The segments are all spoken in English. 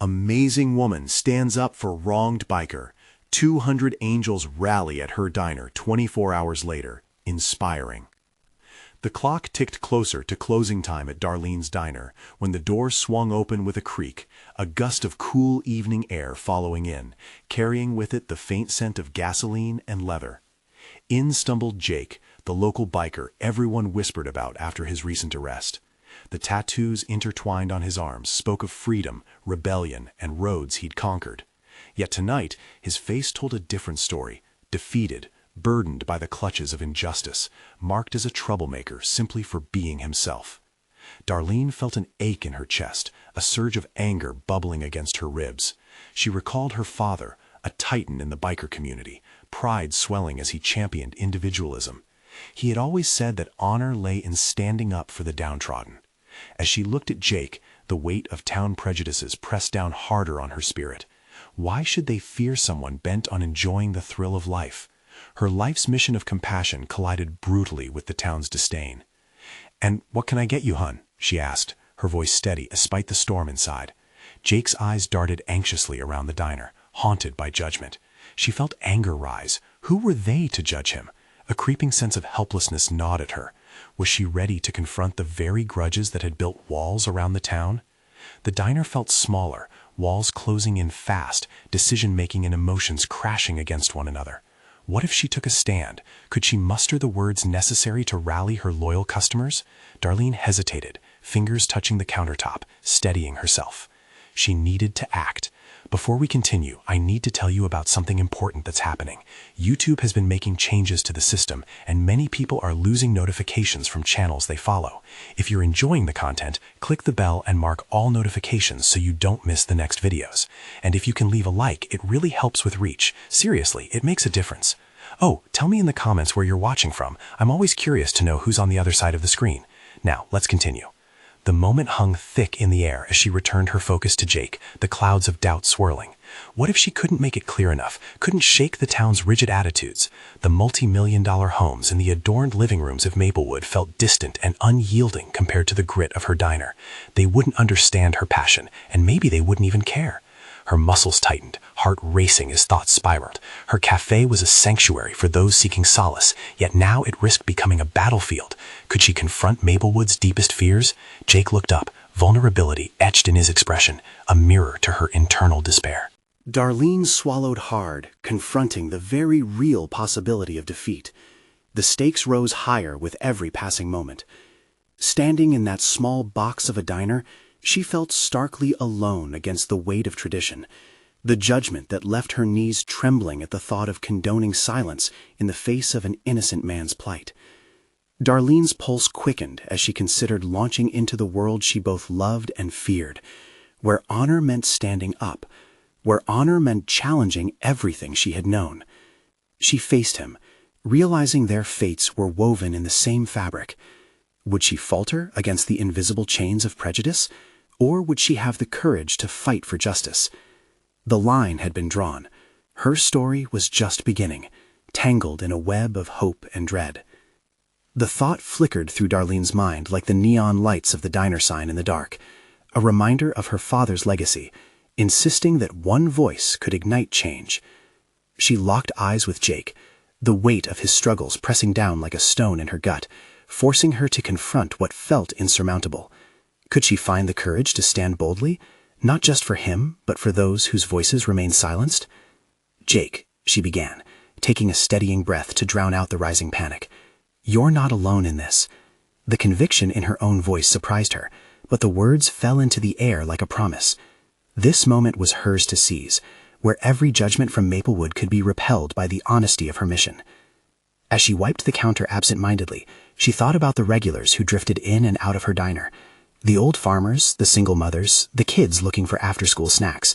Amazing woman stands up for wronged biker. 200 angels rally at her diner 24 hours later. Inspiring. The clock ticked closer to closing time at Darlene's diner when the door swung open with a creak, a gust of cool evening air following in, carrying with it the faint scent of gasoline and leather. In stumbled Jake, the local biker everyone whispered about after his recent arrest. The tattoos intertwined on his arms spoke of freedom, rebellion, and roads he'd conquered. Yet tonight, his face told a different story, defeated, burdened by the clutches of injustice, marked as a troublemaker simply for being himself. Darlene felt an ache in her chest, a surge of anger bubbling against her ribs. She recalled her father, a titan in the biker community, pride swelling as he championed individualism. He had always said that honor lay in standing up for the downtrodden. As she looked at Jake, the weight of town prejudices pressed down harder on her spirit. Why should they fear someone bent on enjoying the thrill of life? Her life's mission of compassion collided brutally with the town's disdain. "And what can I get you, hun?" she asked, her voice steady despite the storm inside. Jake's eyes darted anxiously around the diner, haunted by judgment. She felt anger rise. Who were they to judge him? A creeping sense of helplessness gnawed at her. Was she ready to confront the very grudges that had built walls around the town? The diner felt smaller, walls closing in fast, decision-making and emotions crashing against one another. What if she took a stand? Could she muster the words necessary to rally her loyal customers? Darlene hesitated, fingers touching the countertop, steadying herself. She needed to act. Before we continue, I need to tell you about something important that's happening. YouTube has been making changes to the system, and many people are losing notifications from channels they follow. If you're enjoying the content, click the bell and mark all notifications so you don't miss the next videos. And if you can leave a like, it really helps with reach. Seriously, it makes a difference. Oh, tell me in the comments where you're watching from. I'm always curious to know who's on the other side of the screen. Now, let's continue. The moment hung thick in the air as she returned her focus to Jake, the clouds of doubt swirling. What if she couldn't make it clear enough, couldn't shake the town's rigid attitudes? The multi-million-dollar homes and the adorned living rooms of Maplewood felt distant and unyielding compared to the grit of her diner. They wouldn't understand her passion, and maybe they wouldn't even care. Her muscles tightened, heart racing as thoughts spiraled. Her cafe was a sanctuary for those seeking solace, yet now it risked becoming a battlefield. Could she confront Maplewood's deepest fears? Jake looked up, vulnerability etched in his expression, a mirror to her internal despair. Darlene swallowed hard, confronting the very real possibility of defeat. The stakes rose higher with every passing moment. Standing in that small box of a diner, she felt starkly alone against the weight of tradition, the judgment that left her knees trembling at the thought of condoning silence in the face of an innocent man's plight. Darlene's pulse quickened as she considered launching into the world she both loved and feared, where honor meant standing up, where honor meant challenging everything she had known. She faced him, realizing their fates were woven in the same fabric. Would she falter against the invisible chains of prejudice? Or would she have the courage to fight for justice? The line had been drawn. Her story was just beginning, tangled in a web of hope and dread. The thought flickered through Darlene's mind like the neon lights of the diner sign in the dark, a reminder of her father's legacy, insisting that one voice could ignite change. She locked eyes with Jake, the weight of his struggles pressing down like a stone in her gut, forcing her to confront what felt insurmountable. Could she find the courage to stand boldly, not just for him, but for those whose voices remained silenced? "Jake," she began, taking a steadying breath to drown out the rising panic. "You're not alone in this." The conviction in her own voice surprised her, but the words fell into the air like a promise. This moment was hers to seize, where every judgment from Maplewood could be repelled by the honesty of her mission. As she wiped the counter absent-mindedly, she thought about the regulars who drifted in and out of her diner. The old farmers, the single mothers, the kids looking for after-school snacks.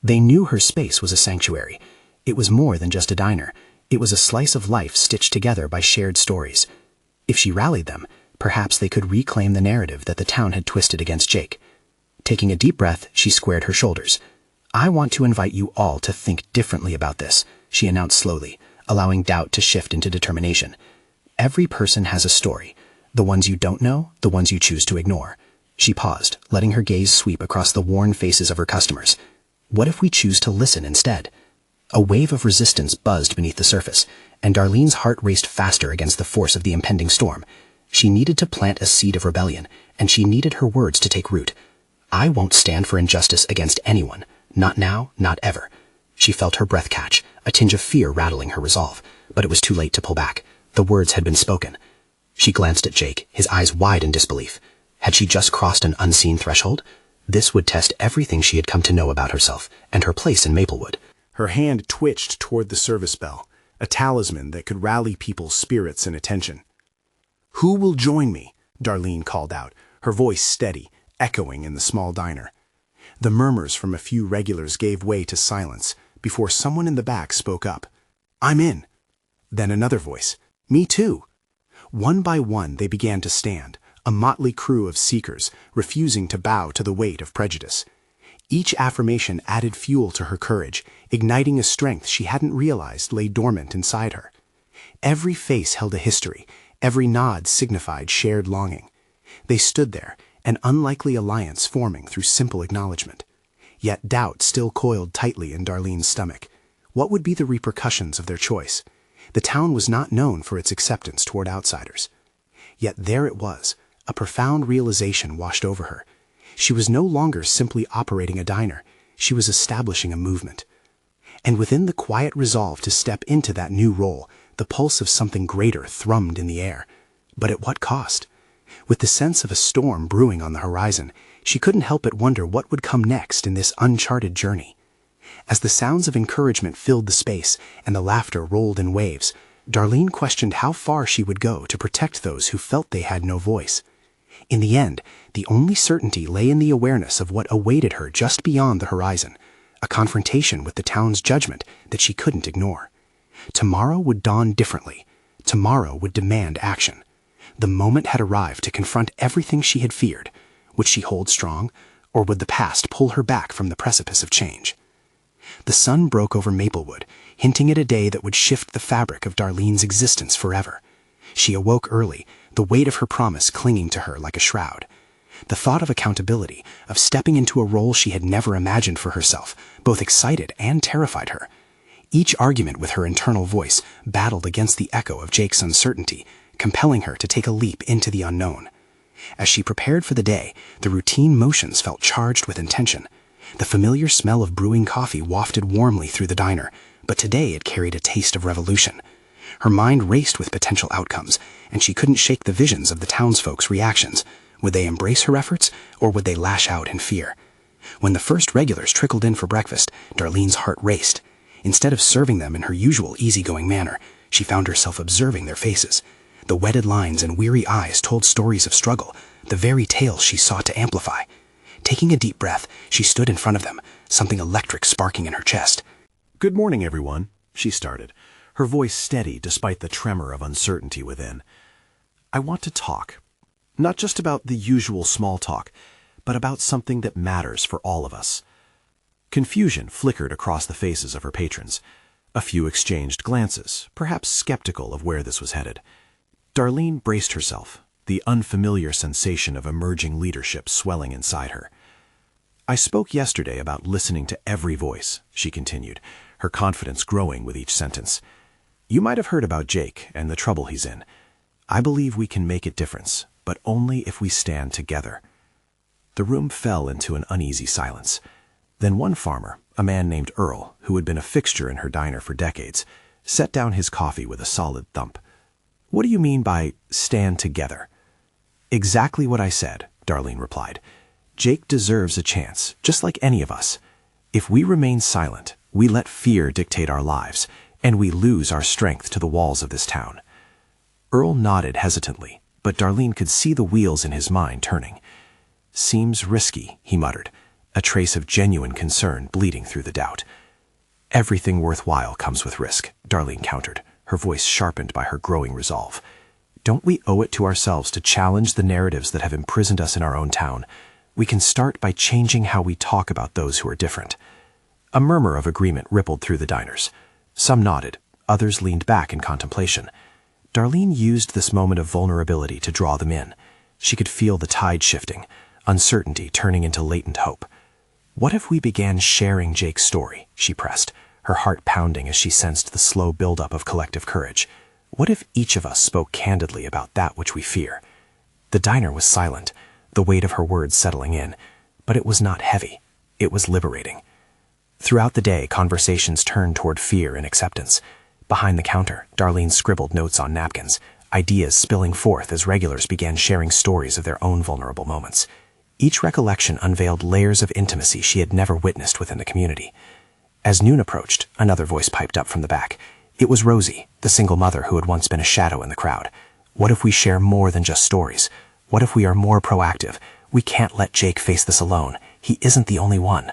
They knew her space was a sanctuary. It was more than just a diner. It was a slice of life stitched together by shared stories. If she rallied them, perhaps they could reclaim the narrative that the town had twisted against Jake. Taking a deep breath, she squared her shoulders. "I want to invite you all to think differently about this," she announced slowly, allowing doubt to shift into determination. "Every person has a story. The ones you don't know, the ones you choose to ignore. She paused, letting her gaze sweep across the worn faces of her customers. What if we choose to listen instead? A wave of resistance buzzed beneath the surface, and Darlene's heart raced faster against the force of the impending storm. She needed to plant a seed of rebellion, and she needed her words to take root. I won't stand for injustice against anyone. Not now, not ever. She felt her breath catch, a tinge of fear rattling her resolve, but it was too late to pull back. The words had been spoken. She glanced at Jake, his eyes wide in disbelief. Had she just crossed an unseen threshold? This would test everything she had come to know about herself and her place in Maplewood. Her hand twitched toward the service bell, a talisman that could rally people's spirits and attention. "Who will join me?" Darlene called out, her voice steady, echoing in the small diner. The murmurs from a few regulars gave way to silence before someone in the back spoke up. "I'm in." Then another voice, "Me too." One by one they began to stand, a motley crew of seekers, refusing to bow to the weight of prejudice. Each affirmation added fuel to her courage, igniting a strength she hadn't realized lay dormant inside her. Every face held a history, every nod signified shared longing. They stood there, an unlikely alliance forming through simple acknowledgement. Yet doubt still coiled tightly in Darlene's stomach. What would be the repercussions of their choice? The town was not known for its acceptance toward outsiders. Yet there it was, a profound realization washed over her. She was no longer simply operating a diner, she was establishing a movement. And within the quiet resolve to step into that new role, the pulse of something greater thrummed in the air. But at what cost? With the sense of a storm brewing on the horizon, she couldn't help but wonder what would come next in this uncharted journey. As the sounds of encouragement filled the space and the laughter rolled in waves, Darlene questioned how far she would go to protect those who felt they had no voice. In the end, the only certainty lay in the awareness of what awaited her just beyond the horizon, a confrontation with the town's judgment that she couldn't ignore. Tomorrow would dawn differently. Tomorrow would demand action. The moment had arrived to confront everything she had feared. Would she hold strong, or would the past pull her back from the precipice of change? The sun broke over Maplewood, hinting at a day that would shift the fabric of Darlene's existence forever. She awoke early, the weight of her promise clinging to her like a shroud. The thought of accountability, of stepping into a role she had never imagined for herself, both excited and terrified her. Each argument with her internal voice battled against the echo of Jake's uncertainty, compelling her to take a leap into the unknown. As she prepared for the day, the routine motions felt charged with intention. The familiar smell of brewing coffee wafted warmly through the diner, but today it carried a taste of revolution. Her mind raced with potential outcomes, and she couldn't shake the visions of the townsfolk's reactions. Would they embrace her efforts, or would they lash out in fear? When the first regulars trickled in for breakfast, Darlene's heart raced. Instead of serving them in her usual easygoing manner, she found herself observing their faces. The wetted lines and weary eyes told stories of struggle, the very tales she sought to amplify. Taking a deep breath, she stood in front of them, something electric sparking in her chest. "Good morning, everyone," she started, her voice steady despite the tremor of uncertainty within. "I want to talk, not just about the usual small talk, but about something that matters for all of us." Confusion flickered across the faces of her patrons. A few exchanged glances, perhaps skeptical of where this was headed. Darlene braced herself, the unfamiliar sensation of emerging leadership swelling inside her. "I spoke yesterday about listening to every voice," she continued, her confidence growing with each sentence. "You might have heard about Jake and the trouble he's in. I believe we can make a difference, but only if we stand together." The room fell into an uneasy silence. Then one farmer, a man named Earl, who had been a fixture in her diner for decades, set down his coffee with a solid thump. "What do you mean by stand together?" "Exactly what I said," Darlene replied. "Jake deserves a chance, just like any of us. If we remain silent, we let fear dictate our lives, and we lose our strength to the walls of this town." Earl nodded hesitantly, but Darlene could see the wheels in his mind turning. "Seems risky," he muttered, a trace of genuine concern bleeding through the doubt. "Everything worthwhile comes with risk," Darlene countered, her voice sharpened by her growing resolve. "Don't we owe it to ourselves to challenge the narratives that have imprisoned us in our own town? We can start by changing how we talk about those who are different." A murmur of agreement rippled through the diners. Some nodded, others leaned back in contemplation. Darlene used this moment of vulnerability to draw them in. She could feel the tide shifting, uncertainty turning into latent hope. "What if we began sharing Jake's story?" she pressed, her heart pounding as she sensed the slow buildup of collective courage. "What if each of us spoke candidly about that which we fear?" The diner was silent, the weight of her words settling in, but it was not heavy. It was liberating. Throughout the day, conversations turned toward fear and acceptance. Behind the counter, Darlene scribbled notes on napkins, ideas spilling forth as regulars began sharing stories of their own vulnerable moments. Each recollection unveiled layers of intimacy she had never witnessed within the community. As noon approached, another voice piped up from the back. It was Rosie, the single mother who had once been a shadow in the crowd. "What if we share more than just stories? What if we are more proactive? We can't let Jake face this alone. He isn't the only one."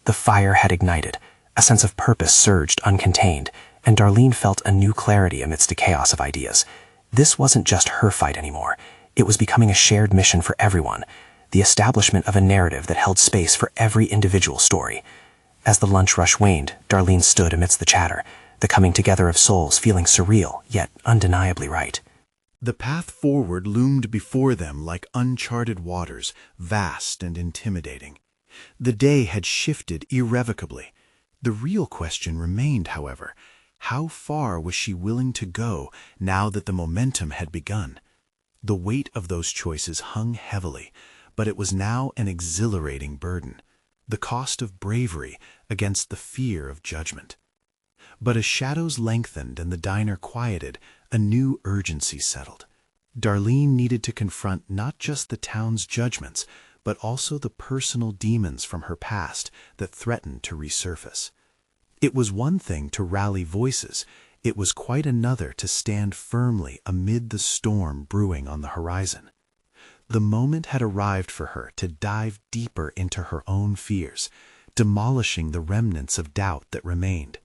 The fire had ignited. A sense of purpose surged uncontained, and Darlene felt a new clarity amidst a chaos of ideas. This wasn't just her fight anymore. It was becoming a shared mission for everyone, the establishment of a narrative that held space for every individual story. As the lunch rush waned, Darlene stood amidst the chatter, the coming together of souls feeling surreal, yet undeniably right. The path forward loomed before them like uncharted waters, vast and intimidating. The day had shifted irrevocably. The real question remained, however, how far was she willing to go now that the momentum had begun? The weight of those choices hung heavily, but it was now an exhilarating burden, the cost of bravery against the fear of judgment. But as shadows lengthened and the diner quieted, a new urgency settled. Darlene needed to confront not just the town's judgments, but also the personal demons from her past that threatened to resurface. It was one thing to rally voices, it was quite another to stand firmly amid the storm brewing on the horizon. The moment had arrived for her to dive deeper into her own fears, demolishing the remnants of doubt that remained.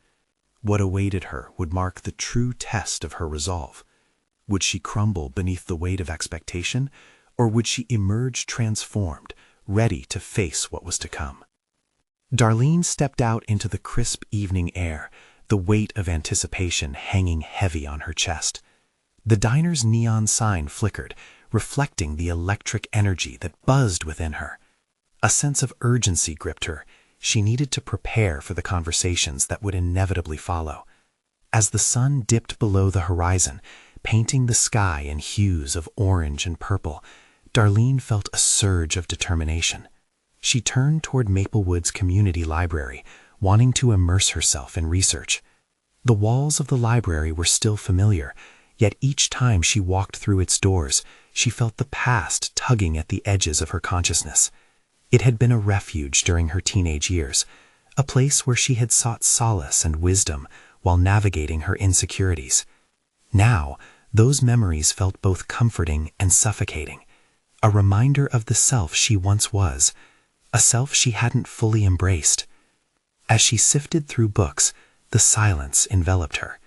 What awaited her would mark the true test of her resolve. Would she crumble beneath the weight of expectation, or would she emerge transformed, ready to face what was to come? Darlene stepped out into the crisp evening air, the weight of anticipation hanging heavy on her chest. The diner's neon sign flickered, reflecting the electric energy that buzzed within her. A sense of urgency gripped her. She needed to prepare for the conversations that would inevitably follow. As the sun dipped below the horizon, painting the sky in hues of orange and purple, Darlene felt a surge of determination. She turned toward Maplewood's community library, wanting to immerse herself in research. The walls of the library were still familiar, yet each time she walked through its doors, she felt the past tugging at the edges of her consciousness. It had been a refuge during her teenage years, a place where she had sought solace and wisdom while navigating her insecurities. Now, those memories felt both comforting and suffocating, a reminder of the self she once was, a self she hadn't fully embraced. As she sifted through books, the silence enveloped her.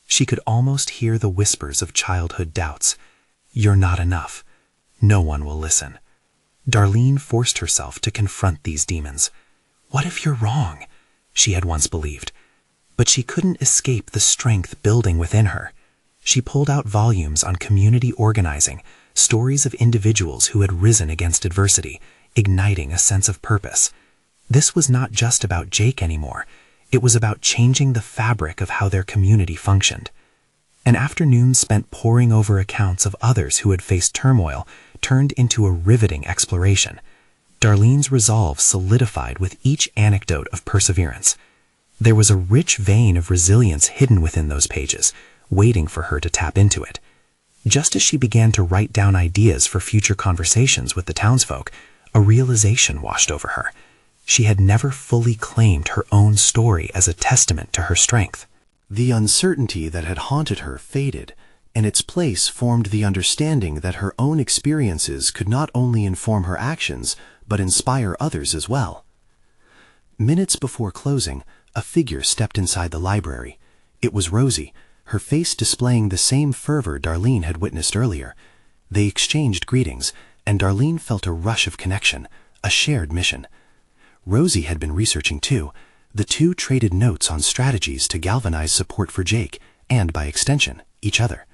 She could almost hear the whispers of childhood doubts. "You're not enough. No one will listen." Darlene forced herself to confront these demons. "What if you're wrong?" she had once believed. But she couldn't escape the strength building within her. She pulled out volumes on community organizing, stories of individuals who had risen against adversity, igniting a sense of purpose. This was not just about Jake anymore. It was about changing the fabric of how their community functioned. An afternoon spent poring over accounts of others who had faced turmoil turned into a riveting exploration. Darlene's resolve solidified with each anecdote of perseverance. There was a rich vein of resilience hidden within those pages, waiting for her to tap into it. Just as she began to write down ideas for future conversations with the townsfolk, a realization washed over her. She had never fully claimed her own story as a testament to her strength. The uncertainty that had haunted her faded, and its place formed the understanding that her own experiences could not only inform her actions, but inspire others as well. Minutes before closing, a figure stepped inside the library. It was Rosie, her face displaying the same fervor Darlene had witnessed earlier. They exchanged greetings, and Darlene felt a rush of connection, a shared mission. Rosie had been researching too. The two traded notes on strategies to galvanize support for Jake, and by extension, each other.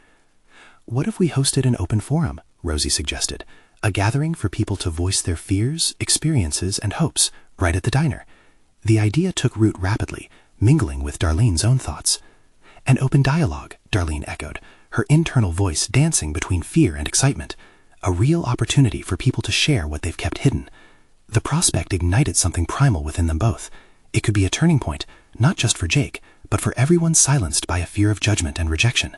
"What if we hosted an open forum?" Rosie suggested. A gathering for people to voice their fears, experiences, and hopes right at the diner. The idea took root rapidly, mingling with Darlene's own thoughts. An open dialogue, Darlene echoed, her internal voice dancing between fear and excitement. A real opportunity for people to share what they've kept hidden. The prospect ignited something primal within them both. It could be a turning point, not just for Jake, but for everyone silenced by a fear of judgment and rejection.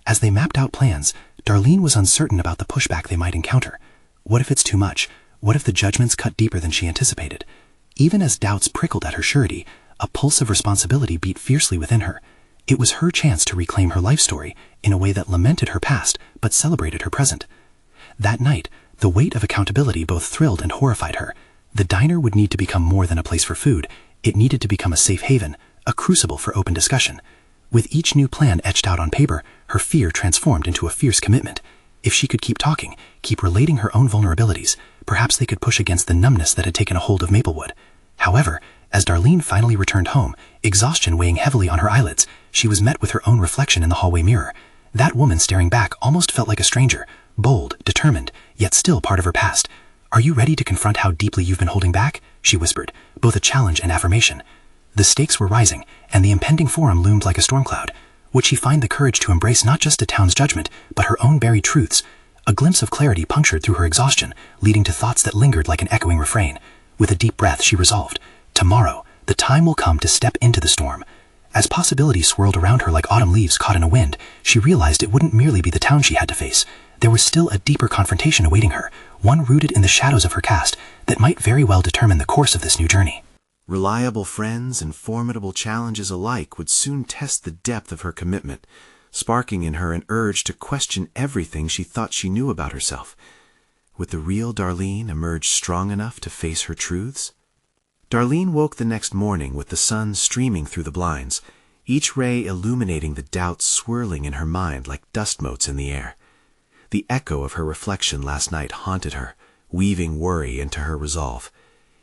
As they mapped out plans, Darlene was uncertain about the pushback they might encounter. What if it's too much? What if the judgments cut deeper than she anticipated? Even as doubts prickled at her surety, a pulse of responsibility beat fiercely within her. It was her chance to reclaim her life story in a way that lamented her past but celebrated her present. That night, the weight of accountability both thrilled and horrified her. The diner would need to become more than a place for food. It needed to become a safe haven, a crucible for open discussion. With each new plan etched out on paper, her fear transformed into a fierce commitment. If she could keep talking, keep relating her own vulnerabilities, perhaps they could push against the numbness that had taken a hold of Maplewood. However, as Darlene finally returned home, exhaustion weighing heavily on her eyelids, she was met with her own reflection in the hallway mirror. That woman staring back almost felt like a stranger, bold, determined, yet still part of her past. "Are you ready to confront how deeply you've been holding back?" she whispered, both a challenge and affirmation. The stakes were rising, and the impending forum loomed like a storm cloud. Would she find the courage to embrace not just a town's judgment, but her own buried truths? A glimpse of clarity punctured through her exhaustion, leading to thoughts that lingered like an echoing refrain. With a deep breath, she resolved, tomorrow, the time will come to step into the storm. As possibilities swirled around her like autumn leaves caught in a wind, she realized it wouldn't merely be the town she had to face. There was still a deeper confrontation awaiting her, one rooted in the shadows of her past that might very well determine the course of this new journey. Reliable friends and formidable challenges alike would soon test the depth of her commitment, sparking in her an urge to question everything she thought she knew about herself. Would the real Darlene emerge strong enough to face her truths? Darlene woke the next morning with the sun streaming through the blinds, each ray illuminating the doubts swirling in her mind like dust motes in the air. The echo of her reflection last night haunted her, weaving worry into her resolve.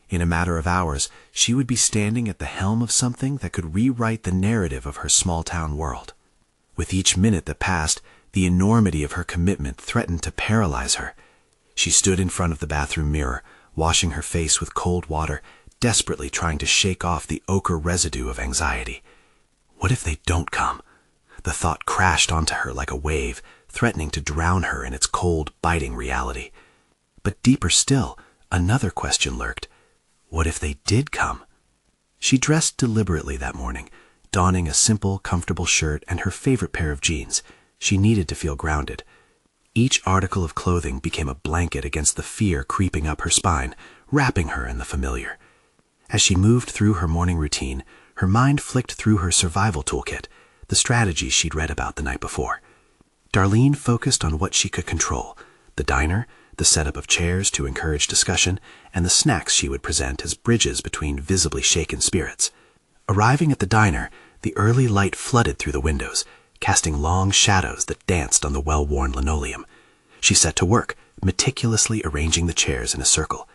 In a matter of hours, she would be standing at the helm of something that could rewrite the narrative of her small-town world. With each minute that passed, the enormity of her commitment threatened to paralyze her. She stood in front of the bathroom mirror, washing her face with cold water, desperately trying to shake off the ochre residue of anxiety. What if they don't come? The thought crashed onto her like a wave, threatening to drown her in its cold, biting reality. But deeper still, another question lurked. What if they did come? She dressed deliberately that morning, donning a simple, comfortable shirt and her favorite pair of jeans. She needed to feel grounded. Each article of clothing became a blanket against the fear creeping up her spine, wrapping her in the familiar. As she moved through her morning routine, her mind flicked through her survival toolkit, the strategies she'd read about the night before. Darlene focused on what she could control, the diner, the setup of chairs to encourage discussion, and the snacks she would present as bridges between visibly shaken spirits. Arriving at the diner, the early light flooded through the windows, casting long shadows that danced on the well-worn linoleum. She set to work, meticulously arranging the chairs in a circle.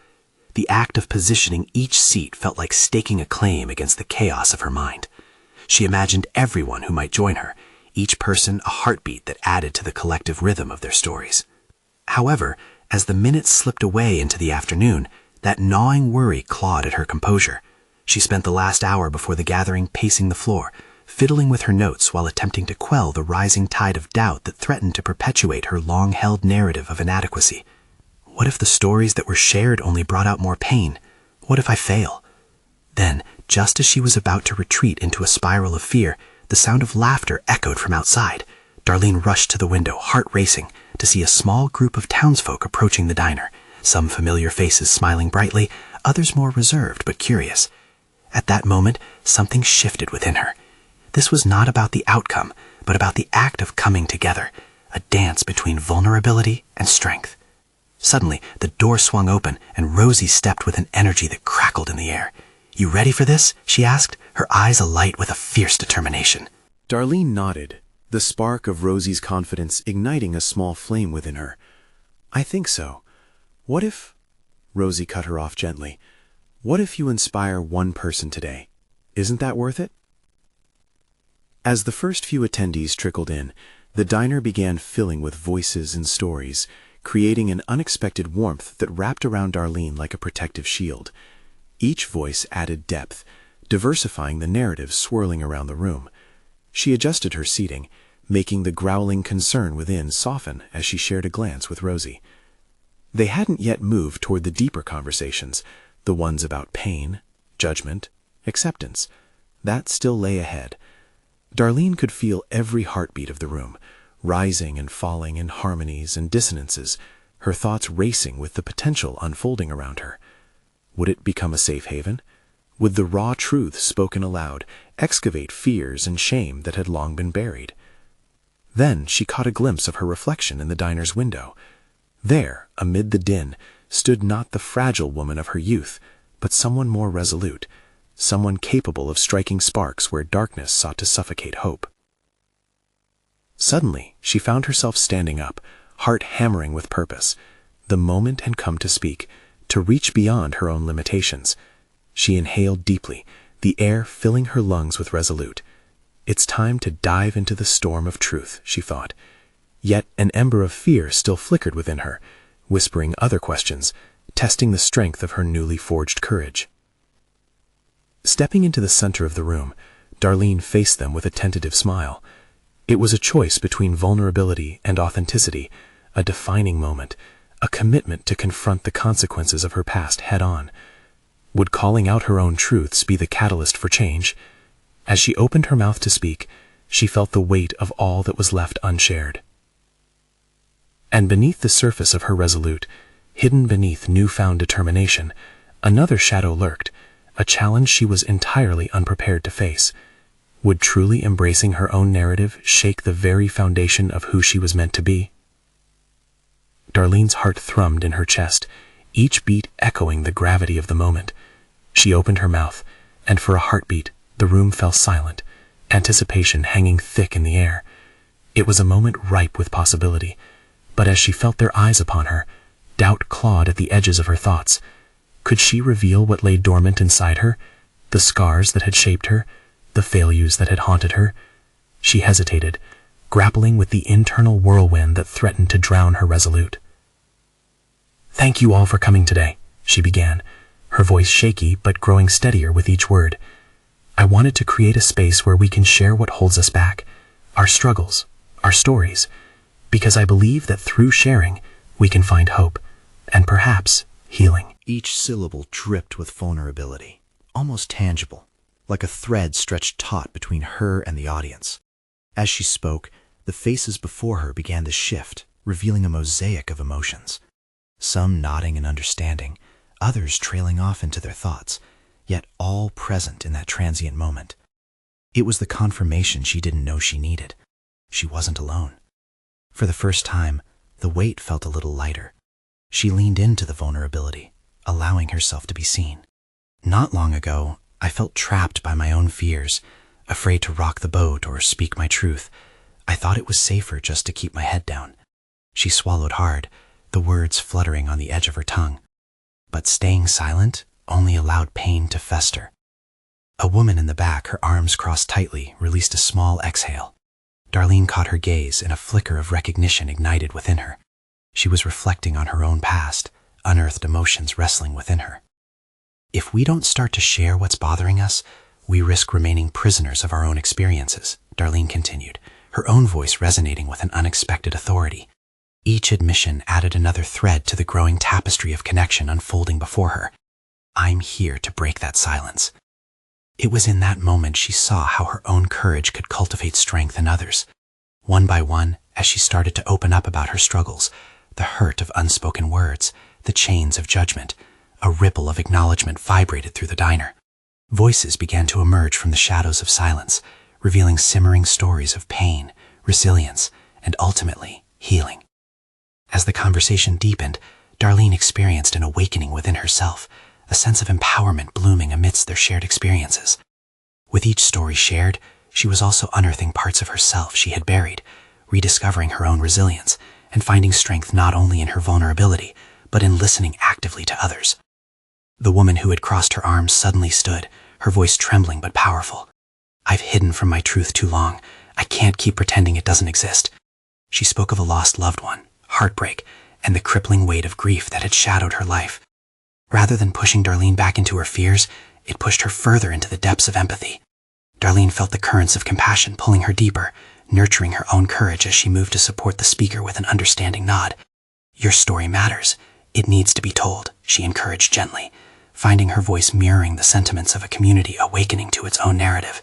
The act of positioning each seat felt like staking a claim against the chaos of her mind. She imagined everyone who might join her, each person a heartbeat that added to the collective rhythm of their stories. However, as the minutes slipped away into the afternoon, that gnawing worry clawed at her composure. She spent the last hour before the gathering pacing the floor, fiddling with her notes while attempting to quell the rising tide of doubt that threatened to perpetuate her long-held narrative of inadequacy. What if the stories that were shared only brought out more pain? What if I fail? Then, just as she was about to retreat into a spiral of fear, the sound of laughter echoed from outside. Darlene rushed to the window, heart racing, to see a small group of townsfolk approaching the diner, some familiar faces smiling brightly, others more reserved but curious. At that moment, something shifted within her. This was not about the outcome, but about the act of coming together, a dance between vulnerability and strength. Suddenly, the door swung open, and Rosie stepped with an energy that crackled in the air. "You ready for this?" she asked, her eyes alight with a fierce determination. Darlene nodded, the spark of Rosie's confidence igniting a small flame within her. "I think so. What if—" Rosie cut her off gently. "What if you inspire one person today? Isn't that worth it?" As the first few attendees trickled in, the diner began filling with voices and stories, creating an unexpected warmth that wrapped around Darlene like a protective shield. Each voice added depth, diversifying the narrative swirling around the room. She adjusted her seating, making the growling concern within soften as she shared a glance with Rosie. They hadn't yet moved toward the deeper conversations, the ones about pain, judgment, acceptance. That still lay ahead. Darlene could feel every heartbeat of the room, rising and falling in harmonies and dissonances, her thoughts racing with the potential unfolding around her. Would it become a safe haven? Would the raw truth spoken aloud excavate fears and shame that had long been buried? Then she caught a glimpse of her reflection in the diner's window. There, amid the din, stood not the fragile woman of her youth, but someone more resolute, someone capable of striking sparks where darkness sought to suffocate hope. Suddenly, she found herself standing up, heart hammering with purpose. The moment had come to speak, to reach beyond her own limitations. She inhaled deeply, the air filling her lungs with resolute. It's time to dive into the storm of truth, she thought. Yet an ember of fear still flickered within her, whispering other questions, testing the strength of her newly forged courage. Stepping into the center of the room, Darlene faced them with a tentative smile. It was a choice between vulnerability and authenticity, a defining moment, a commitment to confront the consequences of her past head-on. Would calling out her own truths be the catalyst for change? As she opened her mouth to speak, she felt the weight of all that was left unshared. And beneath the surface of her resolute, hidden beneath newfound determination, another shadow lurked, a challenge she was entirely unprepared to face. Would truly embracing her own narrative shake the very foundation of who she was meant to be? Darlene's heart thrummed in her chest, each beat echoing the gravity of the moment. She opened her mouth, and for a heartbeat, the room fell silent, anticipation hanging thick in the air. It was a moment ripe with possibility, but as she felt their eyes upon her, doubt clawed at the edges of her thoughts. Could she reveal what lay dormant inside her, the scars that had shaped her, the failures that had haunted her? She hesitated, grappling with the internal whirlwind that threatened to drown her resolute. "Thank you all for coming today," she began, her voice shaky but growing steadier with each word. "I wanted to create a space where we can share what holds us back, our struggles, our stories, because I believe that through sharing, we can find hope, and perhaps healing." Each syllable dripped with vulnerability, almost tangible, like a thread stretched taut between her and the audience. As she spoke, the faces before her began to shift, revealing a mosaic of emotions. Some nodding in understanding, others trailing off into their thoughts, yet all present in that transient moment. It was the confirmation she didn't know she needed. She wasn't alone. For the first time, the weight felt a little lighter. She leaned into the vulnerability, allowing herself to be seen. "Not long ago, I felt trapped by my own fears, afraid to rock the boat or speak my truth. I thought it was safer just to keep my head down." She swallowed hard, the words fluttering on the edge of her tongue. But staying silent only allowed pain to fester. A woman in the back, her arms crossed tightly, released a small exhale. Darlene caught her gaze, and a flicker of recognition ignited within her. She was reflecting on her own past, unearthed emotions wrestling within her. "If we don't start to share what's bothering us, we risk remaining prisoners of our own experiences," Darlene continued, her own voice resonating with an unexpected authority. Each admission added another thread to the growing tapestry of connection unfolding before her. "I'm here to break that silence." It was in that moment she saw how her own courage could cultivate strength in others. One by one, as she started to open up about her struggles, the hurt of unspoken words, the chains of judgment, a ripple of acknowledgement vibrated through the diner. Voices began to emerge from the shadows of silence, revealing simmering stories of pain, resilience, and ultimately, healing. As the conversation deepened, Darlene experienced an awakening within herself, a sense of empowerment blooming amidst their shared experiences. With each story shared, she was also unearthing parts of herself she had buried, rediscovering her own resilience, and finding strength not only in her vulnerability, but in listening actively to others. The woman who had crossed her arms suddenly stood, her voice trembling but powerful. "I've hidden from my truth too long. I can't keep pretending it doesn't exist." She spoke of a lost loved one, heartbreak, and the crippling weight of grief that had shadowed her life. Rather than pushing Darlene back into her fears, it pushed her further into the depths of empathy. Darlene felt the currents of compassion pulling her deeper, nurturing her own courage as she moved to support the speaker with an understanding nod. "Your story matters. It needs to be told," she encouraged gently, finding her voice mirroring the sentiments of a community awakening to its own narrative.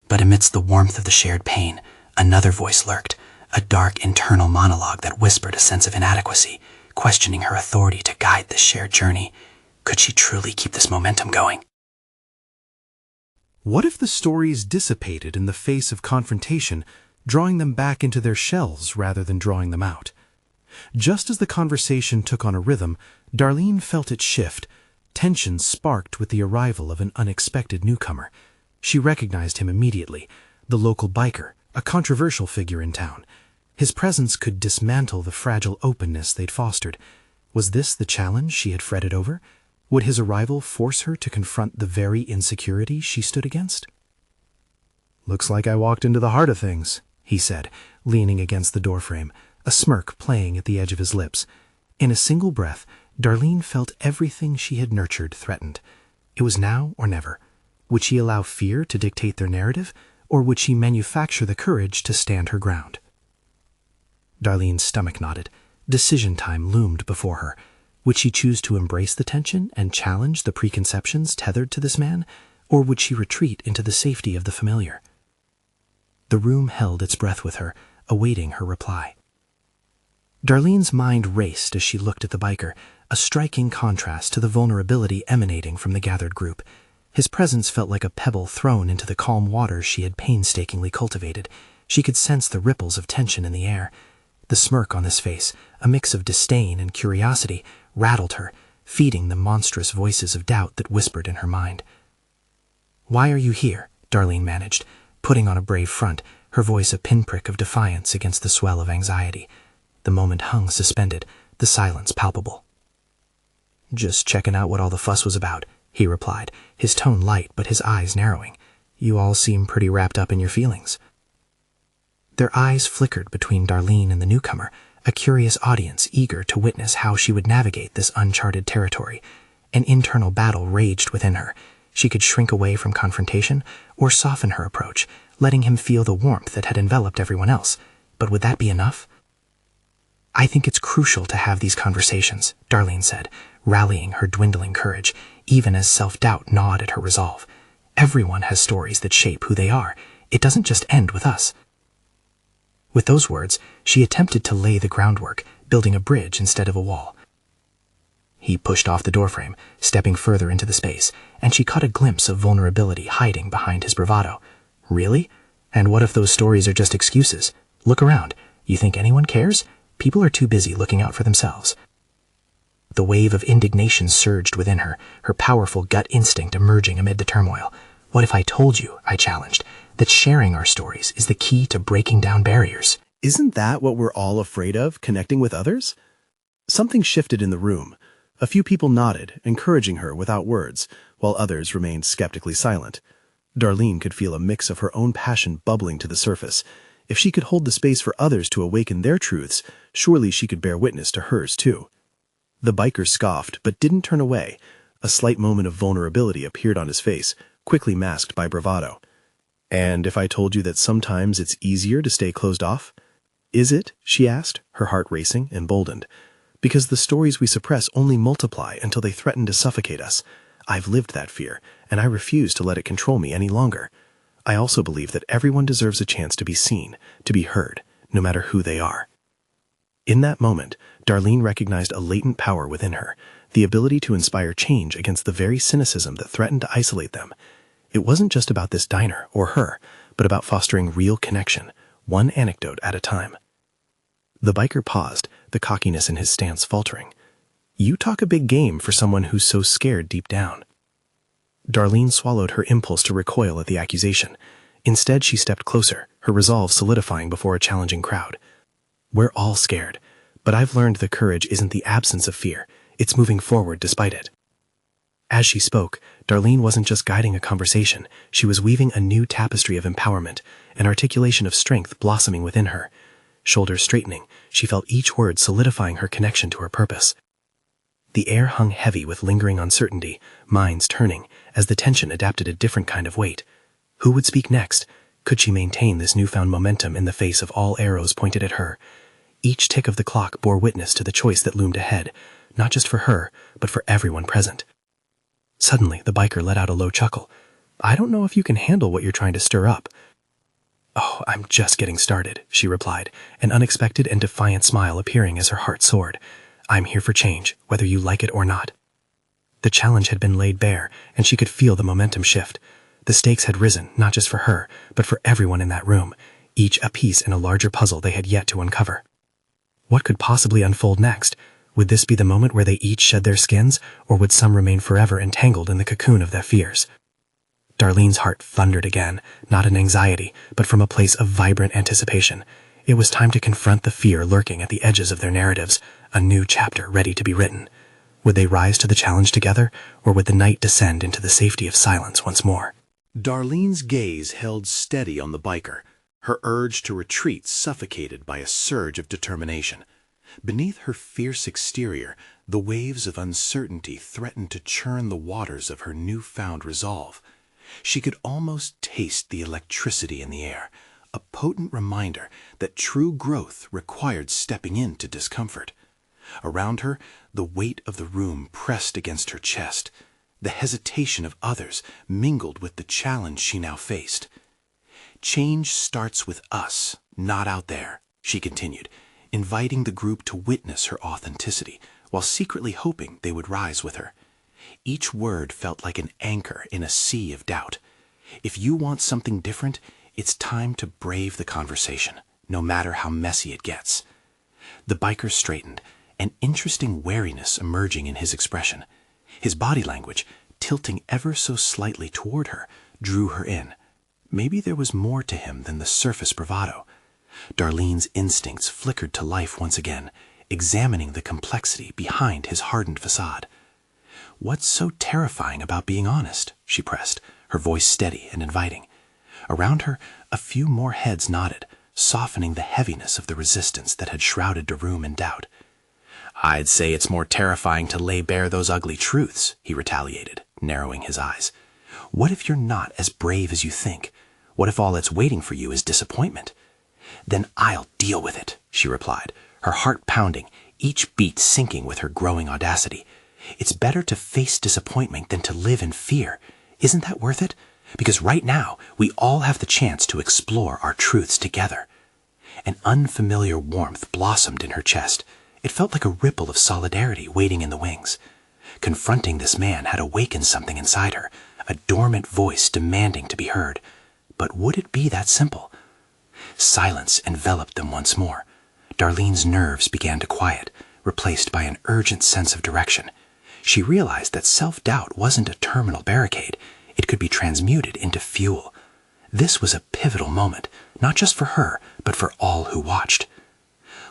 But amidst the warmth of the shared pain, another voice lurked, a dark internal monologue that whispered a sense of inadequacy, questioning her authority to guide this shared journey. Could she truly keep this momentum going? What if the stories dissipated in the face of confrontation, drawing them back into their shells rather than drawing them out? Just as the conversation took on a rhythm, Darlene felt it shift. Tension sparked with the arrival of an unexpected newcomer. She recognized him immediately, the local biker, a controversial figure in town. His presence could dismantle the fragile openness they'd fostered. Was this the challenge she had fretted over? Would his arrival force her to confront the very insecurity she stood against? "Looks like I walked into the heart of things," he said, leaning against the doorframe, a smirk playing at the edge of his lips. In a single breath, Darlene felt everything she had nurtured threatened. It was now or never. Would she allow fear to dictate their narrative, or would she manufacture the courage to stand her ground? Darlene's stomach knotted. Decision time loomed before her. Would she choose to embrace the tension and challenge the preconceptions tethered to this man, or would she retreat into the safety of the familiar? The room held its breath with her, awaiting her reply. Darlene's mind raced as she looked at the biker, a striking contrast to the vulnerability emanating from the gathered group. His presence felt like a pebble thrown into the calm waters she had painstakingly cultivated. She could sense the ripples of tension in the air. The smirk on his face, a mix of disdain and curiosity, rattled her, feeding the monstrous voices of doubt that whispered in her mind. "Why are you here?" Darlene managed, putting on a brave front, her voice a pinprick of defiance against the swell of anxiety. The moment hung suspended, the silence palpable. "Just checking out what all the fuss was about," he replied, his tone light but his eyes narrowing. "You all seem pretty wrapped up in your feelings." Their eyes flickered between Darlene and the newcomer, a curious audience eager to witness how she would navigate this uncharted territory. An internal battle raged within her. She could shrink away from confrontation or soften her approach, letting him feel the warmth that had enveloped everyone else. But would that be enough? "I think it's crucial to have these conversations," Darlene said, rallying her dwindling courage, even as self-doubt gnawed at her resolve. "Everyone has stories that shape who they are. It doesn't just end with us." With those words, she attempted to lay the groundwork, building a bridge instead of a wall. He pushed off the doorframe, stepping further into the space, and she caught a glimpse of vulnerability hiding behind his bravado. "Really? And what if those stories are just excuses? Look around. You think anyone cares? People are too busy looking out for themselves." The wave of indignation surged within her, her powerful gut instinct emerging amid the turmoil. "What if I told you," I challenged, "that sharing our stories is the key to breaking down barriers?" Isn't that what we're all afraid of, connecting with others? Something shifted in the room. A few people nodded, encouraging her without words, while others remained skeptically silent. Darlene could feel a mix of her own passion bubbling to the surface. If she could hold the space for others to awaken their truths, surely she could bear witness to hers too. The biker scoffed, but didn't turn away. A slight moment of vulnerability appeared on his face, quickly masked by bravado. "And if I told you that sometimes it's easier to stay closed off?" "Is it?" she asked, her heart racing, emboldened. "Because the stories we suppress only multiply until they threaten to suffocate us. I've lived that fear, and I refuse to let it control me any longer. I also believe that everyone deserves a chance to be seen, to be heard, no matter who they are." In that moment, Darlene recognized a latent power within her, the ability to inspire change against the very cynicism that threatened to isolate them. It wasn't just about this diner or her, but about fostering real connection, one anecdote at a time. The biker paused, the cockiness in his stance faltering. "You talk a big game for someone who's so scared deep down." Darlene swallowed her impulse to recoil at the accusation. Instead, she stepped closer, her resolve solidifying before a challenging crowd. "We're all scared, but I've learned that courage isn't the absence of fear, it's moving forward despite it." As she spoke, Darlene wasn't just guiding a conversation, she was weaving a new tapestry of empowerment, an articulation of strength blossoming within her. shoulders straightening. She felt each word solidifying her connection to her purpose. The air hung heavy with lingering uncertainty, minds turning, as the tension adapted a different kind of weight. Who would speak next? Could she maintain this newfound momentum in the face of all arrows pointed at her? Each tick of the clock bore witness to the choice that loomed ahead, not just for her, but for everyone present. Suddenly, the biker let out a low chuckle. "I don't know if you can handle what you're trying to stir up." "Oh, I'm just getting started," she replied, an unexpected and defiant smile appearing as her heart soared. "I'm here for change, whether you like it or not." The challenge had been laid bare, and she could feel the momentum shift. The stakes had risen, not just for her, but for everyone in that room, each a piece in a larger puzzle they had yet to uncover. What could possibly unfold next? Would this be the moment where they each shed their skins, or would some remain forever entangled in the cocoon of their fears? Darlene's heart thundered again, not in anxiety, but from a place of vibrant anticipation. It was time to confront the fear lurking at the edges of their narratives, a new chapter ready to be written. Would they rise to the challenge together, or would the night descend into the safety of silence once more? Darlene's gaze held steady on the biker, her urge to retreat suffocated by a surge of determination. Beneath her fierce exterior, the waves of uncertainty threatened to churn the waters of her newfound resolve. She could almost taste the electricity in the air, a potent reminder that true growth required stepping into discomfort. Around her, the weight of the room pressed against her chest. The hesitation of others mingled with the challenge she now faced. "Change starts with us, not out there," she continued, inviting the group to witness her authenticity, while secretly hoping they would rise with her. Each word felt like an anchor in a sea of doubt. If you want something different, it's time to brave the conversation, no matter how messy it gets. The biker straightened, an interesting wariness emerging in his expression. His body language, tilting ever so slightly toward her, drew her in. Maybe there was more to him than the surface bravado. Darlene's instincts flickered to life once again, examining the complexity behind his hardened facade. "What's so terrifying about being honest?" she pressed, her voice steady and inviting. Around her, a few more heads nodded, softening the heaviness of the resistance that had shrouded the room in doubt. "I'd say it's more terrifying to lay bare those ugly truths," he retaliated, narrowing his eyes. "What if you're not as brave as you think? What if all that's waiting for you is disappointment?" "Then I'll deal with it," she replied, her heart pounding, each beat sinking with her growing audacity. "It's better to face disappointment than to live in fear. Isn't that worth it? Because right now, we all have the chance to explore our truths together." An unfamiliar warmth blossomed in her chest. It felt like a ripple of solidarity waiting in the wings. Confronting this man had awakened something inside her, a dormant voice demanding to be heard. But would it be that simple? Silence enveloped them once more. Darlene's nerves began to quiet, replaced by an urgent sense of direction. She realized that self-doubt wasn't a terminal barricade. It could be transmuted into fuel. This was a pivotal moment, not just for her, but for all who watched.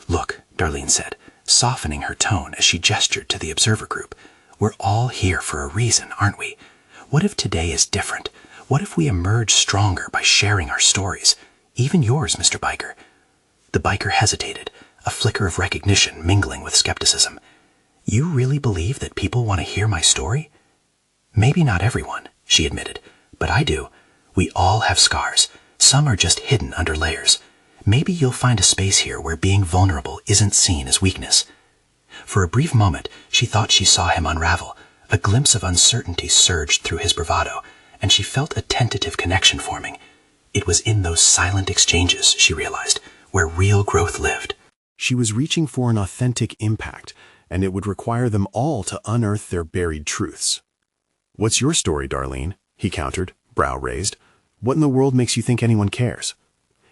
"Look," Darlene said, softening her tone as she gestured to the observer group. "We're all here for a reason, aren't we? What if today is different? What if we emerge stronger by sharing our stories? Even yours, Mr. Biker." The biker hesitated, a flicker of recognition mingling with skepticism. "You really believe that people want to hear my story?" "Maybe not everyone," she admitted, "but I do. We all have scars. Some are just hidden under layers. Maybe you'll find a space here where being vulnerable isn't seen as weakness." For a brief moment, she thought she saw him unravel. A glimpse of uncertainty surged through his bravado, and she felt a tentative connection forming. It was in those silent exchanges, she realized, where real growth lived. She was reaching for an authentic impact, and it would require them all to unearth their buried truths. "What's your story, Darlene?" he countered, brow raised. "What in the world makes you think anyone cares?"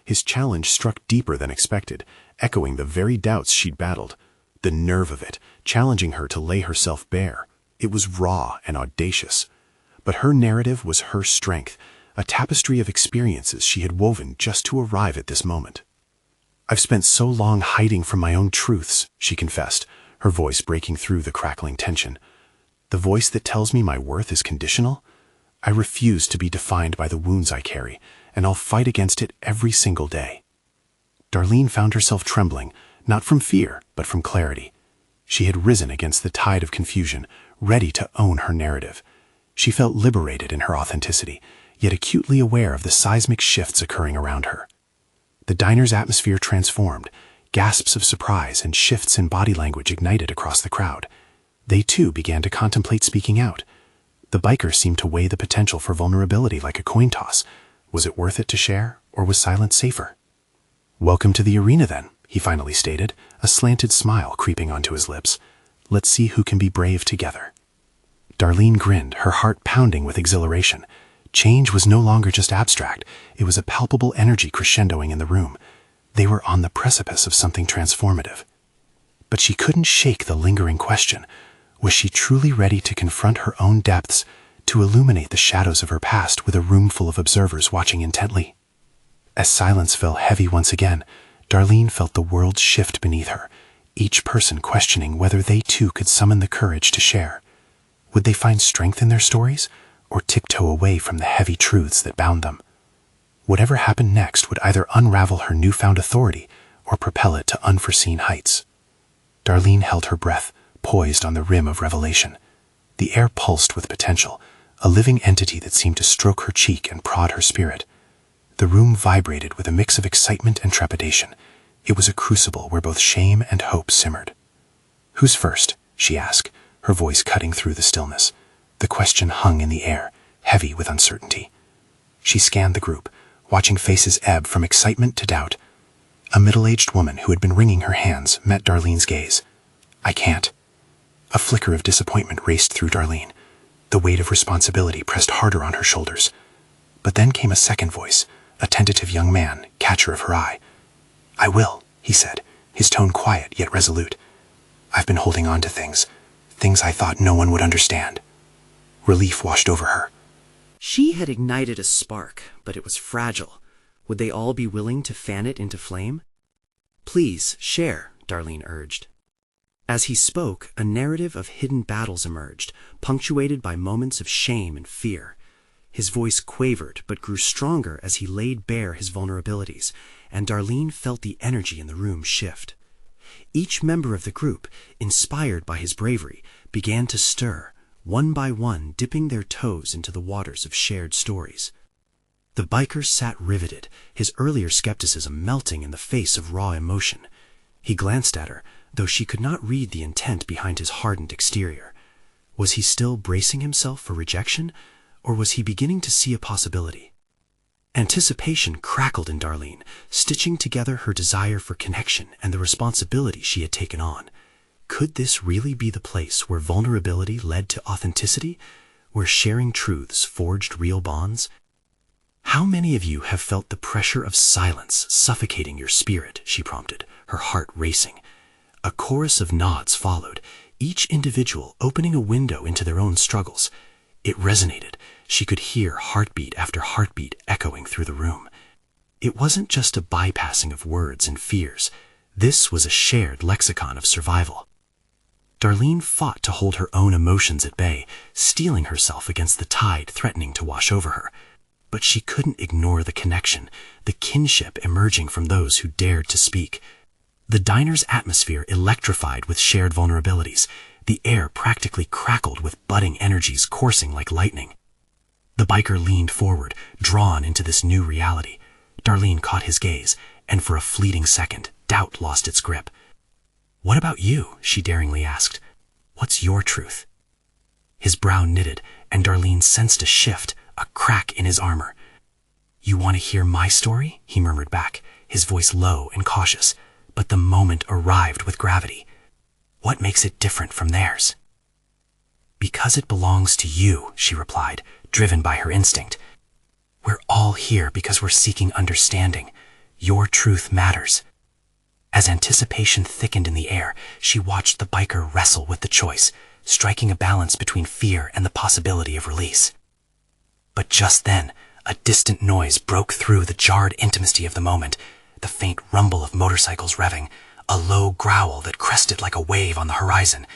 His challenge struck deeper than expected, echoing the very doubts she'd battled. The nerve of it, challenging her to lay herself bare. It was raw and audacious. But her narrative was her strength, a tapestry of experiences she had woven just to arrive at this moment. "I've spent so long hiding from my own truths," she confessed, her voice breaking through the crackling tension. "The voice that tells me my worth is conditional? I refuse to be defined by the wounds I carry, and I'll fight against it every single day." Darlene found herself trembling, not from fear, but from clarity. She had risen against the tide of confusion, ready to own her narrative. She felt liberated in her authenticity, yet acutely aware of the seismic shifts occurring around her. The diner's atmosphere transformed. Gasps of surprise and shifts in body language ignited across the crowd. They too began to contemplate speaking out. The biker seemed to weigh the potential for vulnerability like a coin toss. Was it worth it to share, or was silence safer? "Welcome to the arena, then," he finally stated, a slanted smile creeping onto his lips. "Let's see who can be brave together." Darlene grinned, her heart pounding with exhilaration. Change was no longer just abstract. It was a palpable energy crescendoing in the room. They were on the precipice of something transformative. But she couldn't shake the lingering question. Was she truly ready to confront her own depths, to illuminate the shadows of her past with a room full of observers watching intently? As silence fell heavy once again, Darlene felt the world shift beneath her, each person questioning whether they too could summon the courage to share. Would they find strength in their stories, or tiptoe away from the heavy truths that bound them? Whatever happened next would either unravel her newfound authority or propel it to unforeseen heights. Darlene held her breath, poised on the rim of revelation. The air pulsed with potential, a living entity that seemed to stroke her cheek and prod her spirit. The room vibrated with a mix of excitement and trepidation. It was a crucible where both shame and hope simmered. "Who's first?" she asked, her voice cutting through the stillness. The question hung in the air, heavy with uncertainty. She scanned the group, watching faces ebb from excitement to doubt. A middle-aged woman who had been wringing her hands met Darlene's gaze. "I can't." A flicker of disappointment raced through Darlene. The weight of responsibility pressed harder on her shoulders. But then came a second voice, a tentative young man, catcher of her eye. "I will," he said, his tone quiet yet resolute. "I've been holding on to things I thought no one would understand." Relief washed over her. She had ignited a spark, but it was fragile. Would they all be willing to fan it into flame? "Please, share," Darlene urged. As he spoke, a narrative of hidden battles emerged, punctuated by moments of shame and fear. His voice quavered, but grew stronger as he laid bare his vulnerabilities, and Darlene felt the energy in the room shift. Each member of the group, inspired by his bravery, began to stir, one by one dipping their toes into the waters of shared stories. The biker sat riveted, his earlier skepticism melting in the face of raw emotion. He glanced at her, though she could not read the intent behind his hardened exterior. Was he still bracing himself for rejection, or was he beginning to see a possibility? Anticipation crackled in Darlene, stitching together her desire for connection and the responsibility she had taken on. Could this really be the place where vulnerability led to authenticity, where sharing truths forged real bonds? "How many of you have felt the pressure of silence suffocating your spirit?" she prompted, her heart racing. A chorus of nods followed, each individual opening a window into their own struggles. It resonated. She could hear heartbeat after heartbeat echoing through the room. It wasn't just a bypassing of words and fears. This was a shared lexicon of survival. Darlene fought to hold her own emotions at bay, steeling herself against the tide threatening to wash over her. But she couldn't ignore the connection, the kinship emerging from those who dared to speak. The diner's atmosphere electrified with shared vulnerabilities. The air practically crackled with budding energies coursing like lightning. The biker leaned forward, drawn into this new reality. Darlene caught his gaze, and for a fleeting second, doubt lost its grip. "What about you?" she daringly asked. "What's your truth?" His brow knitted, and Darlene sensed a shift, a crack in his armor. "You want to hear my story?" he murmured back, his voice low and cautious. But the moment arrived with gravity. "What makes it different from theirs?" "Because it belongs to you," she replied, driven by her instinct. "We're all here because we're seeking understanding. Your truth matters." As anticipation thickened in the air, she watched the biker wrestle with the choice, striking a balance between fear and the possibility of release. But just then, a distant noise broke through the jarred intimacy of the moment, the faint rumble of motorcycles revving, a low growl that crested like a wave on the horizon.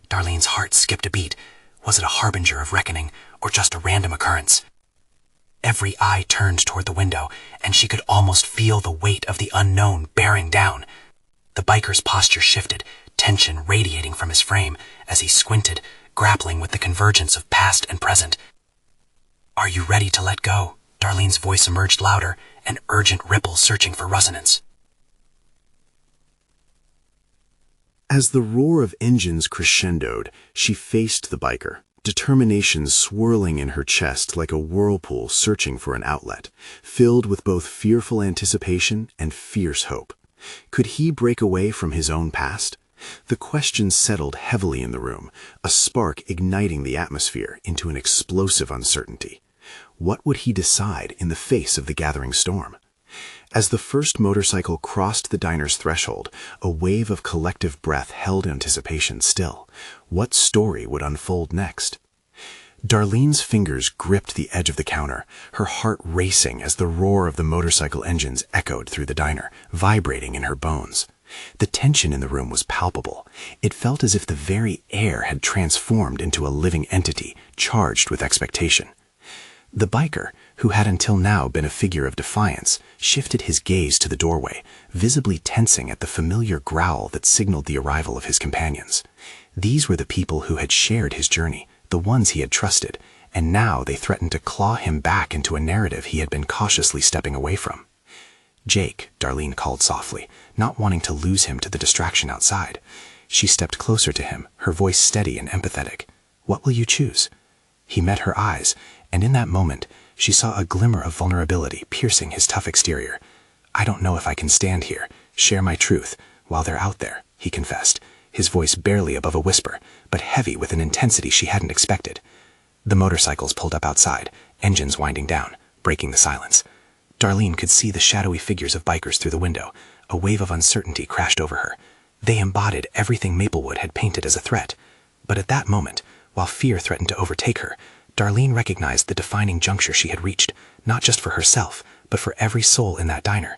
Darlene's heart skipped a beat. Was it a harbinger of reckoning, or just a random occurrence? Every eye turned toward the window, and she could almost feel the weight of the unknown bearing down. The biker's posture shifted, tension radiating from his frame as he squinted, grappling with the convergence of past and present. "Are you ready to let go?" Darlene's voice emerged louder, an urgent ripple searching for resonance. As the roar of engines crescendoed, she faced the biker, determination swirling in her chest like a whirlpool searching for an outlet, filled with both fearful anticipation and fierce hope. Could he break away from his own past? The question settled heavily in the room, a spark igniting the atmosphere into an explosive uncertainty. What would he decide in the face of the gathering storm? As the first motorcycle crossed the diner's threshold, a wave of collective breath held anticipation still. What story would unfold next? Darlene's fingers gripped the edge of the counter, her heart racing as the roar of the motorcycle engines echoed through the diner, vibrating in her bones. The tension in the room was palpable. It felt as if the very air had transformed into a living entity, charged with expectation. The biker, who had until now been a figure of defiance, shifted his gaze to the doorway, visibly tensing at the familiar growl that signaled the arrival of his companions. These were the people who had shared his journey, the ones he had trusted, and now they threatened to claw him back into a narrative he had been cautiously stepping away from. "Jake," Darlene called softly, not wanting to lose him to the distraction outside. She stepped closer to him, her voice steady and empathetic. "What will you choose?" He met her eyes, and in that moment, she saw a glimmer of vulnerability piercing his tough exterior. "I don't know if I can stand here, share my truth, while they're out there," he confessed, his voice barely above a whisper, but heavy with an intensity she hadn't expected. The motorcycles pulled up outside, engines winding down, breaking the silence. Darlene could see the shadowy figures of bikers through the window. A wave of uncertainty crashed over her. They embodied everything Maplewood had painted as a threat. But at that moment, while fear threatened to overtake her, Darlene recognized the defining juncture she had reached, not just for herself, but for every soul in that diner.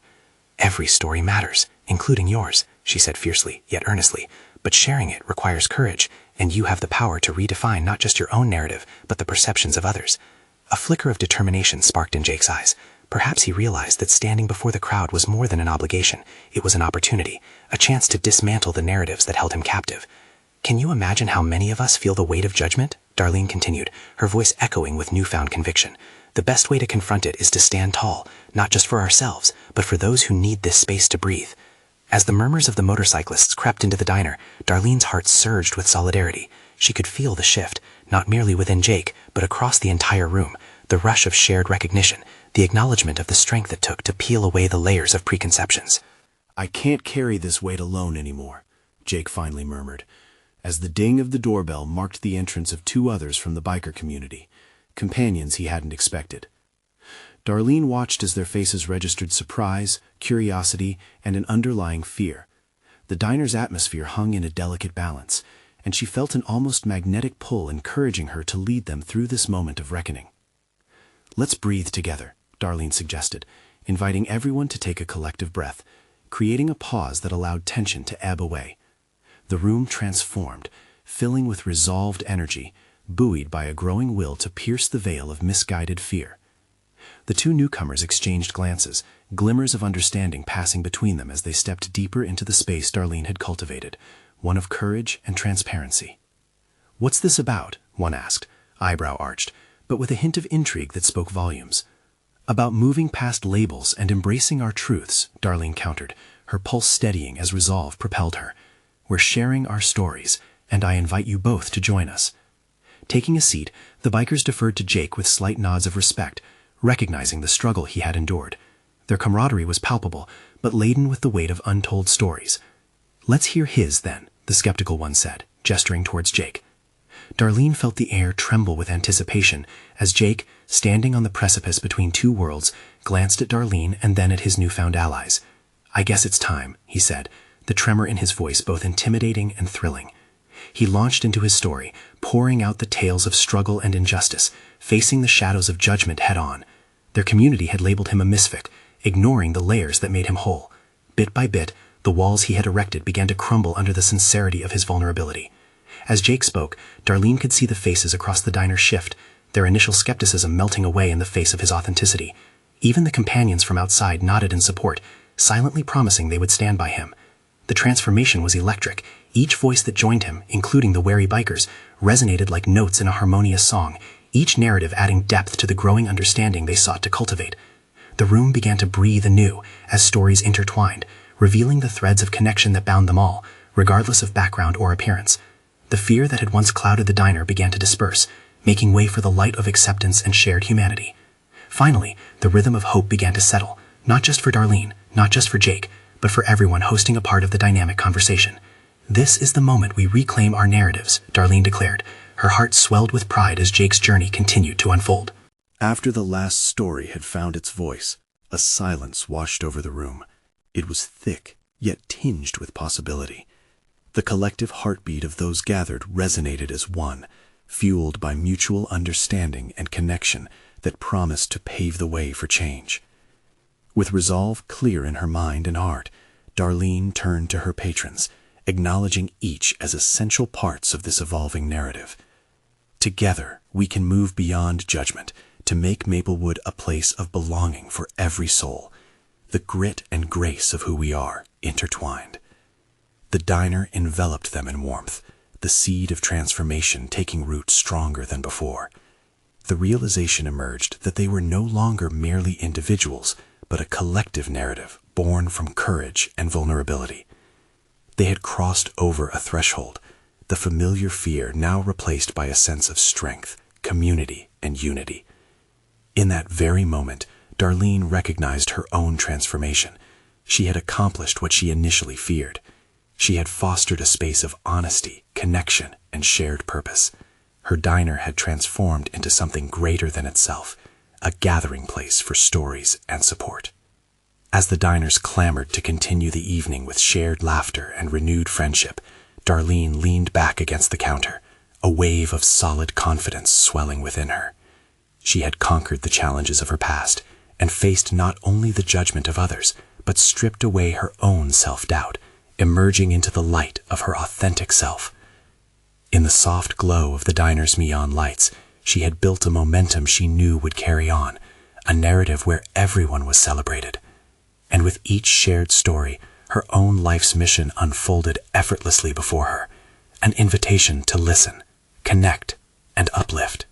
"Every story matters, including yours," she said fiercely, yet earnestly, "but sharing it requires courage, and you have the power to redefine not just your own narrative, but the perceptions of others." A flicker of determination sparked in Jake's eyes. Perhaps he realized that standing before the crowd was more than an obligation. It was an opportunity, a chance to dismantle the narratives that held him captive. "Can you imagine how many of us feel the weight of judgment?" Darlene continued, her voice echoing with newfound conviction. "The best way to confront it is to stand tall, not just for ourselves, but for those who need this space to breathe." As the murmurs of the motorcyclists crept into the diner, Darlene's heart surged with solidarity. She could feel the shift, not merely within Jake, but across the entire room, the rush of shared recognition, the acknowledgement of the strength it took to peel away the layers of preconceptions. "I can't carry this weight alone anymore," Jake finally murmured, as the ding of the doorbell marked the entrance of two others from the biker community, companions he hadn't expected. Darlene watched as their faces registered surprise, curiosity, and an underlying fear. The diner's atmosphere hung in a delicate balance, and she felt an almost magnetic pull encouraging her to lead them through this moment of reckoning. "Let's breathe together," Darlene suggested, inviting everyone to take a collective breath, creating a pause that allowed tension to ebb away. The room transformed, filling with resolved energy, buoyed by a growing will to pierce the veil of misguided fear. The two newcomers exchanged glances, glimmers of understanding passing between them as they stepped deeper into the space Darlene had cultivated, one of courage and transparency. "What's this about?" one asked, eyebrow arched, but with a hint of intrigue that spoke volumes. "About moving past labels and embracing our truths," Darlene countered, her pulse steadying as resolve propelled her. "We're sharing our stories, and I invite you both to join us." Taking a seat, the bikers deferred to Jake with slight nods of respect, recognizing the struggle he had endured. Their camaraderie was palpable, but laden with the weight of untold stories. "Let's hear his, then," the skeptical one said, gesturing towards Jake. Darlene felt the air tremble with anticipation as Jake, standing on the precipice between two worlds, glanced at Darlene and then at his newfound allies. "I guess it's time," he said, the tremor in his voice both intimidating and thrilling. He launched into his story, pouring out the tales of struggle and injustice, facing the shadows of judgment head-on. Their community had labeled him a misfit, ignoring the layers that made him whole. Bit by bit, the walls he had erected began to crumble under the sincerity of his vulnerability. As Jake spoke, Darlene could see the faces across the diner shift, their initial skepticism melting away in the face of his authenticity. Even the companions from outside nodded in support, silently promising they would stand by him. The transformation was electric. Each voice that joined him, including the wary bikers, resonated like notes in a harmonious song, each narrative adding depth to the growing understanding they sought to cultivate. The room began to breathe anew as stories intertwined, revealing the threads of connection that bound them all, regardless of background or appearance. The fear that had once clouded the diner began to disperse, making way for the light of acceptance and shared humanity. Finally, the rhythm of hope began to settle, not just for Darlene, not just for Jake, but for everyone hosting a part of the dynamic conversation. "This is the moment we reclaim our narratives," Darlene declared. Her heart swelled with pride as Jake's journey continued to unfold. After the last story had found its voice, a silence washed over the room. It was thick, yet tinged with possibility. The collective heartbeat of those gathered resonated as one, fueled by mutual understanding and connection that promised to pave the way for change. With resolve clear in her mind and heart, Darlene turned to her patrons, acknowledging each as essential parts of this evolving narrative. Together, we can move beyond judgment to make Maplewood a place of belonging for every soul, the grit and grace of who we are intertwined. The diner enveloped them in warmth, the seed of transformation taking root stronger than before. The realization emerged that they were no longer merely individuals, but a collective narrative born from courage and vulnerability. They had crossed over a threshold, the familiar fear now replaced by a sense of strength, community, and unity. In that very moment, Darlene recognized her own transformation. She had accomplished what she initially feared. She had fostered a space of honesty, connection, and shared purpose. Her diner had transformed into something greater than itself, a gathering place for stories and support. As the diners clamored to continue the evening with shared laughter and renewed friendship, Darlene leaned back against the counter, a wave of solid confidence swelling within her. She had conquered the challenges of her past and faced not only the judgment of others, but stripped away her own self-doubt, emerging into the light of her authentic self. In the soft glow of the diner's neon lights, she had built a momentum she knew would carry on, a narrative where everyone was celebrated. And with each shared story, her own life's mission unfolded effortlessly before her, an invitation to listen, connect, and uplift.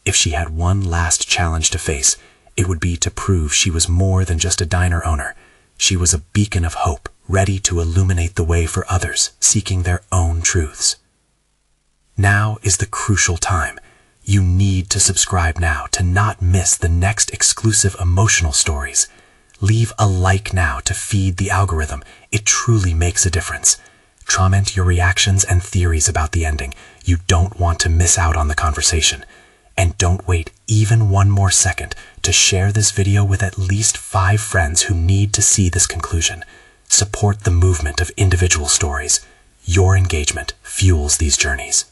If she had one last challenge to face, it would be to prove she was more than just a diner owner. She was a beacon of hope, ready to illuminate the way for others seeking their own truths. Now is the crucial time. You need to subscribe now to not miss the next exclusive emotional stories. Leave a like now to feed the algorithm. It truly makes a difference. Comment your reactions and theories about the ending. You don't want to miss out on the conversation. And don't wait even one more second to share this video with at least 5 friends who need to see this conclusion. Support the movement of individual stories. Your engagement fuels these journeys.